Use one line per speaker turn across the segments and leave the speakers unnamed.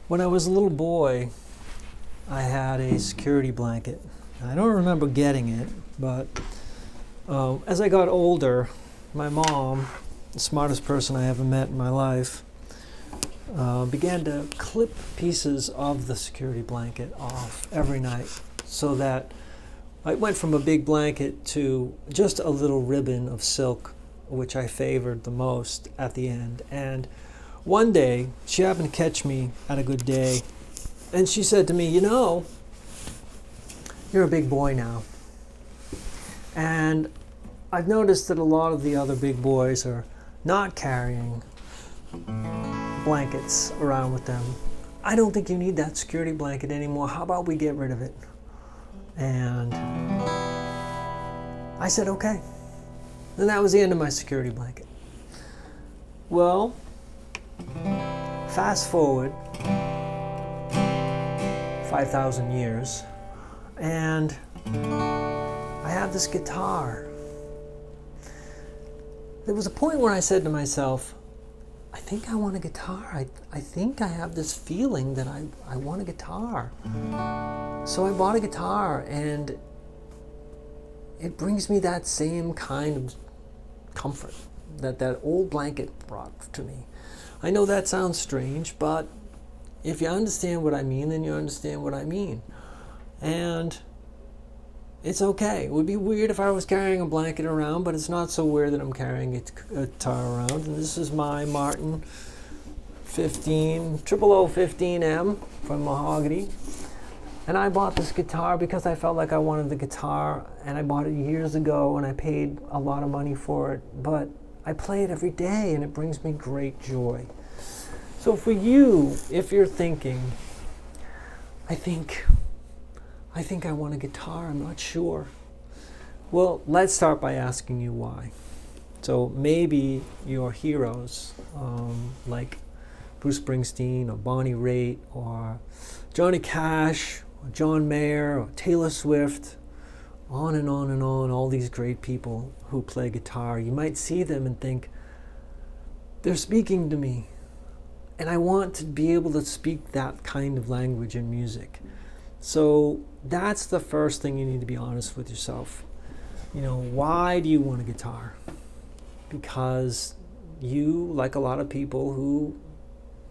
When I was a little boy, I had a security blanket. I don't remember getting it, but as I got older, my mom, the smartest person I ever met in my life, began to clip pieces of the security blanket off every night so that I went from a big blanket to just a little ribbon of silk, which I favored the most at the end. And one day, she happened to catch me at a good day, and she said to me, "You know, you're a big boy now. And I've noticed that a lot of the other big boys are not carrying blankets around with them. I don't think you need that security blanket anymore. How about we get rid of it?" And I said, okay. And that was the end of my security blanket. Well, fast forward 5,000 years, and I have this guitar. There was a point where I said to myself, I think I want a guitar. I think I have this feeling that I want a guitar. So I bought a guitar, and it brings me that same kind of comfort that old blanket brought to me. I know that sounds strange, but if you understand what I mean, then you understand what I mean. And it's okay. It would be weird if I was carrying a blanket around, but it's not so weird that I'm carrying a guitar around. And this is my Martin 0015M from Mahogany. And I bought this guitar because I felt like I wanted the guitar, and I bought it years ago, and I paid a lot of money for it. But I play it every day, and it brings me great joy. So for you, if you're thinking, I think I want a guitar, I'm not sure. Well, let's start by asking you why. So maybe your heroes, like Bruce Springsteen or Bonnie Raitt or Johnny Cash or John Mayer or Taylor Swift, on and on and on, all these great people who play guitar. You might see them and think, they're speaking to me. And I want to be able to speak that kind of language in music. So that's the first thing you need to be honest with yourself. You know, why do you want a guitar? Because you, like a lot of people who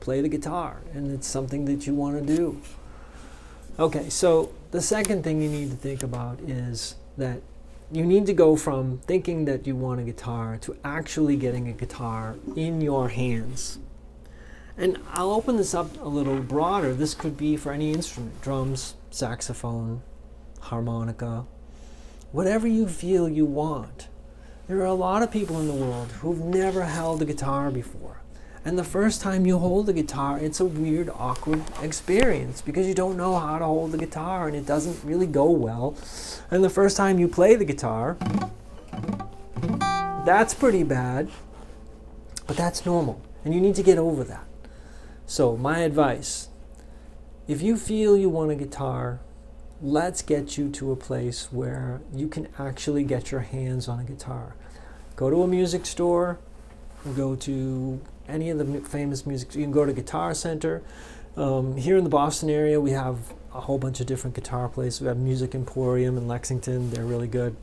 play the guitar, and it's something that you want to do. Okay, so the second thing you need to think about is that you need to go from thinking that you want a guitar to actually getting a guitar in your hands. And I'll open this up a little broader. This could be for any instrument: drums, saxophone, harmonica, whatever you feel you want. There are a lot of people in the world who've never held a guitar before. And the first time you hold the guitar, it's a weird, awkward experience because you don't know how to hold the guitar and it doesn't really go well. And the first time you play the guitar, that's pretty bad, but that's normal. And you need to get over that. So my advice, if you feel you want a guitar, let's get you to a place where you can actually get your hands on a guitar. Go to a music store, or go to any of the famous music. You can go to Guitar Center. Here in the Boston area, we have a whole bunch of different guitar places. We have Music Emporium in Lexington. They're really good.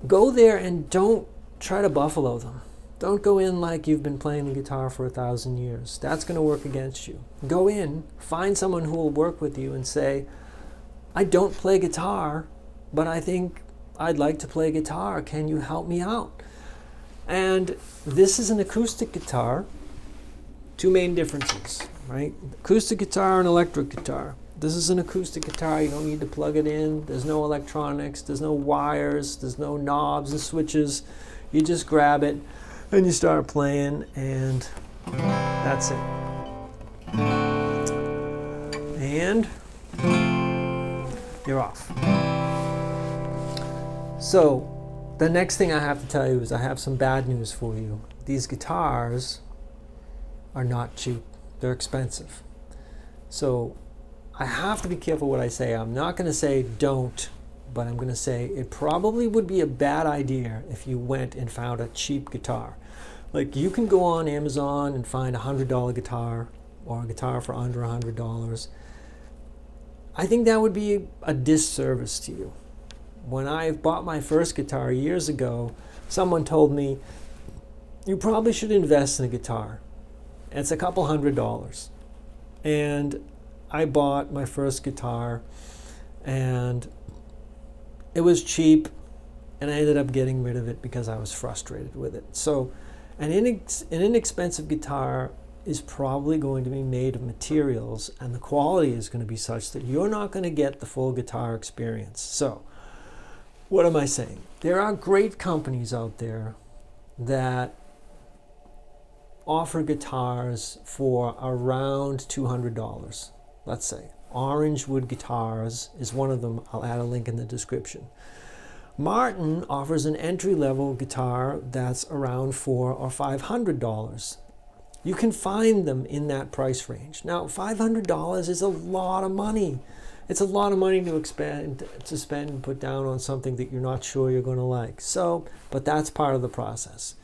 Go there and don't try to buffalo them. Don't go in like you've been playing the guitar for 1,000 years. That's going to work against you. Go in, find someone who will work with you and say, I don't play guitar, but I think I'd like to play guitar. Can you help me out? And this is an acoustic guitar. Two main differences, right? Acoustic guitar and electric guitar. This is an acoustic guitar. You don't need to plug it in. There's no electronics. There's no wires. There's no knobs and switches. You just grab it and you start playing, and that's it. And you're off. So the next thing I have to tell you is I have some bad news for you. These guitars are not cheap. They're expensive. So I have to be careful what I say. I'm not going to say don't, but I'm going to say it probably would be a bad idea if you went and found a cheap guitar. Like, you can go on Amazon and find a $100 guitar or a guitar for under $100, I think that would be a disservice to you. When I bought my first guitar years ago, someone told me, you probably should invest in a guitar. It's a couple $100. And I bought my first guitar, and it was cheap, and I ended up getting rid of it because I was frustrated with it. So an inexpensive guitar is probably going to be made of materials, and the quality is going to be such that you're not going to get the full guitar experience. So what am I saying? There are great companies out there that offer guitars for around $200, let's say. Orangewood Guitars is one of them. I'll add a link in the description. Martin offers an entry-level guitar that's around $400 or $500. You can find them in that price range. Now, $500 is a lot of money. It's a lot of money to spend and put down on something that you're not sure you're going to like. So, but that's part of the process.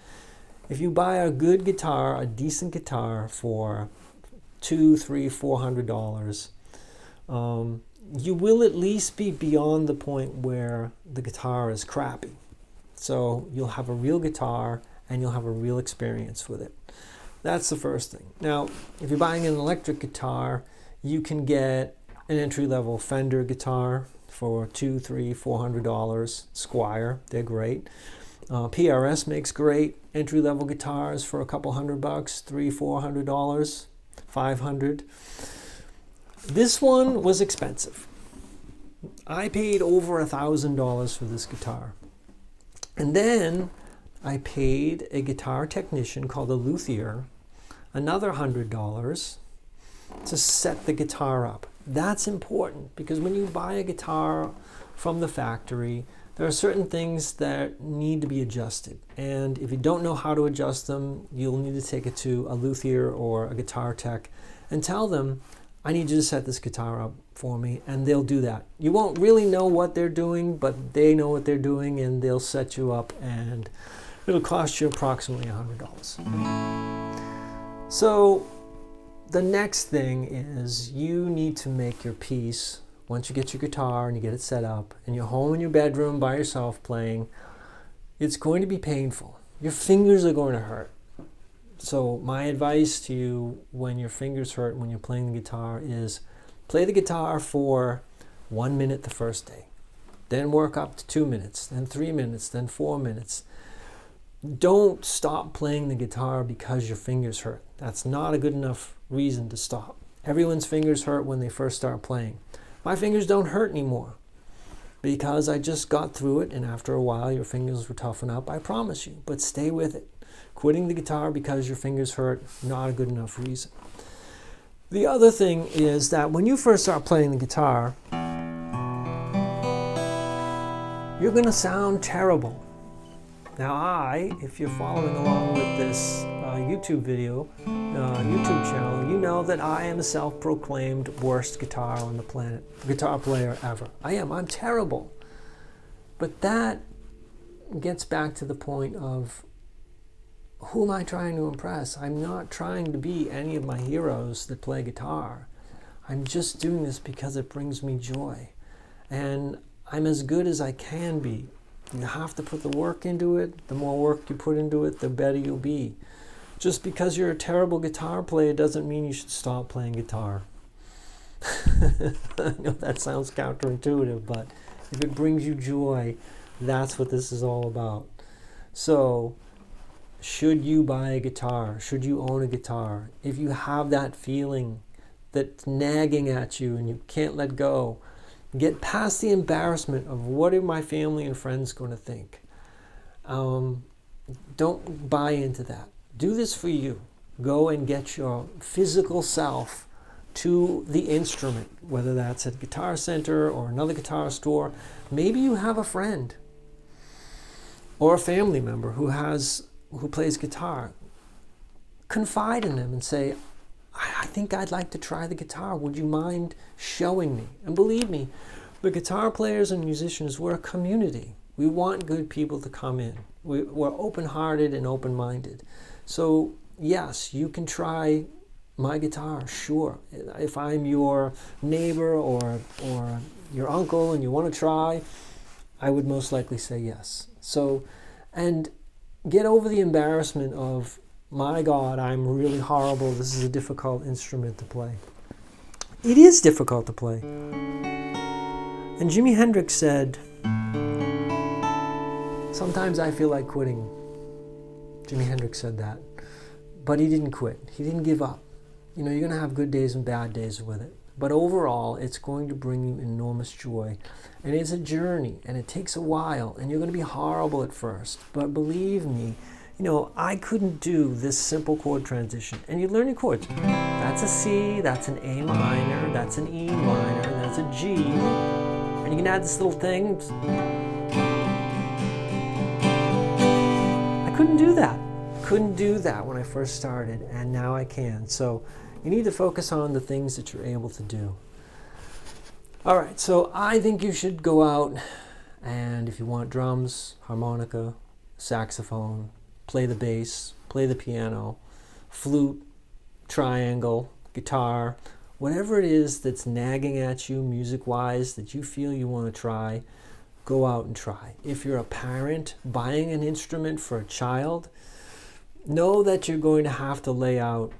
If you buy a good guitar, a decent guitar for $200, $300, $400, you will at least be beyond the point where the guitar is crappy. So you'll have a real guitar and you'll have a real experience with it. That's the first thing. Now, if you're buying an electric guitar, you can get an entry-level Fender guitar for $200, $300, $400. Squire, they're great. PRS makes great entry-level guitars for a couple $100, $300, $400, $500. This one was expensive. I paid over $1,000 for this guitar. And then I paid a guitar technician called a luthier another $100 to set the guitar up. That's important because when you buy a guitar from the factory, there are certain things that need to be adjusted. And if you don't know how to adjust them, you'll need to take it to a luthier or a guitar tech and tell them, I need you to set this guitar up for me, and they'll do that. You won't really know what they're doing, but they know what they're doing, and they'll set you up, and it'll cost you approximately $100. So the next thing is you need to make your peace. Once you get your guitar and you get it set up, and you're home in your bedroom by yourself playing, it's going to be painful. Your fingers are going to hurt. So my advice to you when your fingers hurt when you're playing the guitar is play the guitar for 1 minute the first day. Then work up to 2 minutes, then 3 minutes, then 4 minutes. Don't stop playing the guitar because your fingers hurt. That's not a good enough reason to stop. Everyone's fingers hurt when they first start playing. My fingers don't hurt anymore because I just got through it, and after a while your fingers will toughen up, I promise you. But stay with it. Quitting the guitar because your fingers hurt, not a good enough reason. The other thing is that when you first start playing the guitar, you're going to sound terrible. Now if you're following along with this YouTube channel, you know that I am a self-proclaimed worst guitar on the planet, guitar player ever. I'm terrible. But that gets back to the point of, who am I trying to impress? I'm not trying to be any of my heroes that play guitar. I'm just doing this because it brings me joy. And I'm as good as I can be. You have to put the work into it. The more work you put into it, the better you'll be. Just because you're a terrible guitar player doesn't mean you should stop playing guitar. I know that sounds counterintuitive, but if it brings you joy, that's what this is all about. So, should you buy a guitar? Should you own a guitar? If you have that feeling that's nagging at you and you can't let go, get past the embarrassment of what are my family and friends going to think. Don't buy into that. Do this for you. Go and get your physical self to the instrument, whether that's at Guitar Center or another guitar store. Maybe you have a friend or a family member who plays guitar. Confide in them and say, I think I'd like to try the guitar. Would you mind showing me? And believe me, the guitar players and musicians, we're a community. We want good people to come in. We're open-hearted and open-minded. So yes, you can try my guitar? Sure. If I'm your neighbor or your uncle and you want to try, I would most likely say yes. So, and get over the embarrassment of, my God, I'm really horrible. This is a difficult instrument to play. It is difficult to play. And Jimi Hendrix said, sometimes I feel like quitting. Jimi Hendrix said that. But he didn't quit. He didn't give up. You know, you're going to have good days and bad days with it. But overall, it's going to bring you enormous joy. And it's a journey, and it takes a while, and you're going to be horrible at first. But believe me, you know, I couldn't do this simple chord transition. And you learn your chords. That's a C, that's an A minor, that's an E minor, that's a G. And you can add this little thing. I couldn't do that. Couldn't do that when I first started, and now I can. So you need to focus on the things that you're able to do. All right, so I think you should go out, and if you want drums, harmonica, saxophone, play the bass, play the piano, flute, triangle, guitar, whatever it is that's nagging at you music-wise that you feel you want to try, go out and try. If you're a parent buying an instrument for a child, know that you're going to have to lay out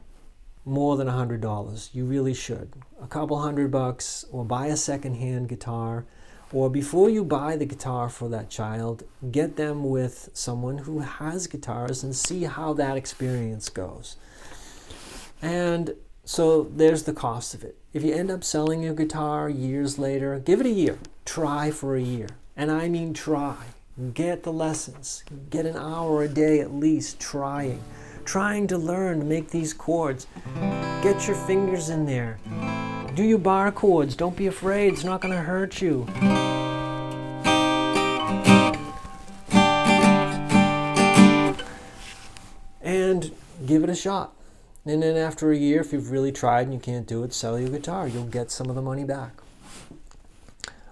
more than $100. You really should. A couple $100, or buy a second-hand guitar, or before you buy the guitar for that child, get them with someone who has guitars and see how that experience goes. And so there's the cost of it. If you end up selling your guitar years later, give it a year. Try for a year. And I mean try. Get the lessons. Get an hour a day at least trying to learn to make these chords. Get your fingers in there. Do your bar chords. Don't be afraid. It's not going to hurt you. And give it a shot. And then after a year, if you've really tried and you can't do it, sell your guitar. You'll get some of the money back.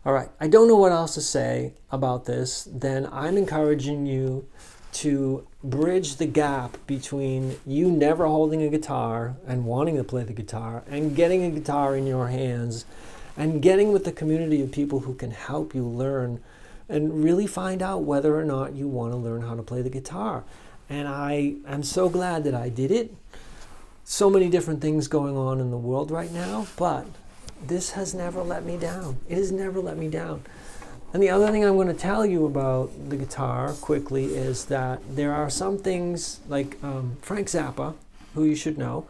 All right, I don't know what else to say about this. Then I'm encouraging you to bridge the gap between you never holding a guitar and wanting to play the guitar and getting a guitar in your hands and getting with the community of people who can help you learn and really find out whether or not you want to learn how to play the guitar. And I am so glad that I did it. So many different things going on in the world right now, but this has never let me down. It has never let me down. And the other thing I'm going to tell you about the guitar quickly is that there are some things like Frank Zappa, who you should know,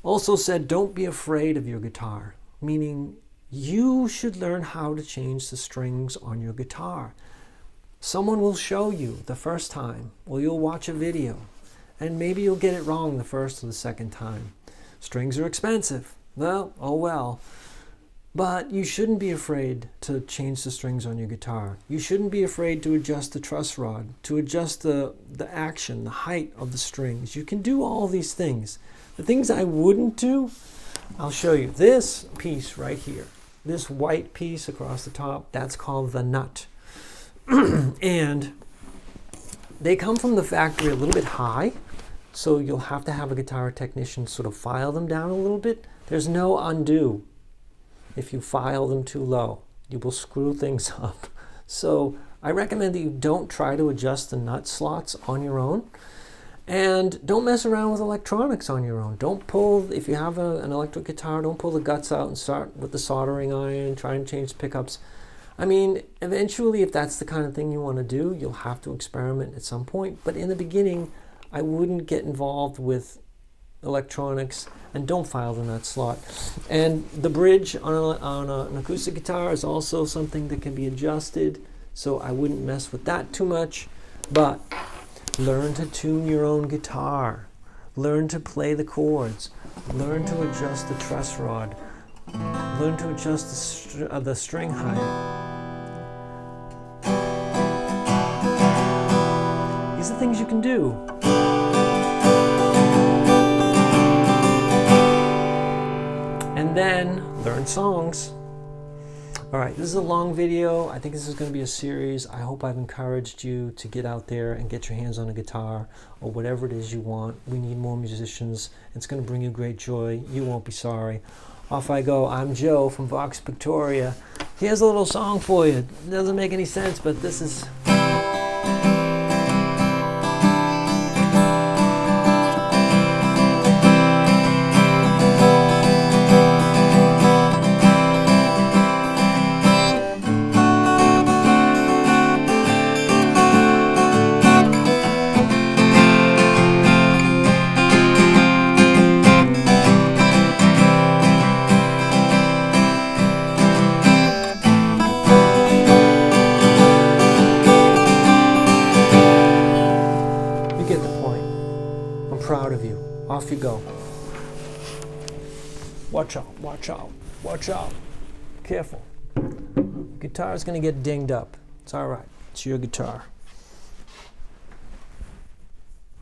also said, don't be afraid of your guitar, meaning you should learn how to change the strings on your guitar. Someone will show you the first time, or you'll watch a video, and maybe you'll get it wrong the first or the second time. Strings are expensive. Well, oh well. But you shouldn't be afraid to change the strings on your guitar. You shouldn't be afraid to adjust the truss rod, to adjust the action, the height of the strings. You can do all these things. The things I wouldn't do, I'll show you. This piece right here, this white piece across the top, that's called the nut. And they come from the factory a little bit high, so you'll have to have a guitar technician sort of file them down a little bit. There's no undo. If you file them too low, you will screw things up. So I recommend that you don't try to adjust the nut slots on your own. And don't mess around with electronics on your own. Don't pull, if you have an electric guitar, don't pull the guts out and start with the soldering iron, try and change pickups. I mean, eventually, if that's the kind of thing you want to do, you'll have to experiment at some point. But in the beginning, I wouldn't get involved with electronics, and don't file the nut slot. And the bridge on an acoustic guitar is also something that can be adjusted, so I wouldn't mess with that too much. But learn to tune your own guitar. Learn to play the chords. Learn to adjust the truss rod. Learn to adjust the string height. These are things you can do. And then learn songs. All right, this is a long video. I think this is going to be a series. I hope I've encouraged you to get out there and get your hands on a guitar or whatever it is you want. We need more musicians. It's going to bring you great joy. You won't be sorry. Off I go. I'm Joe from Vox Victoria. Here's a little song for you. It doesn't make any sense, but this is... You get the point. I'm proud of you. Off you go. Watch out, watch out, watch out. Careful. Guitar's gonna get dinged up. It's all right. It's your guitar.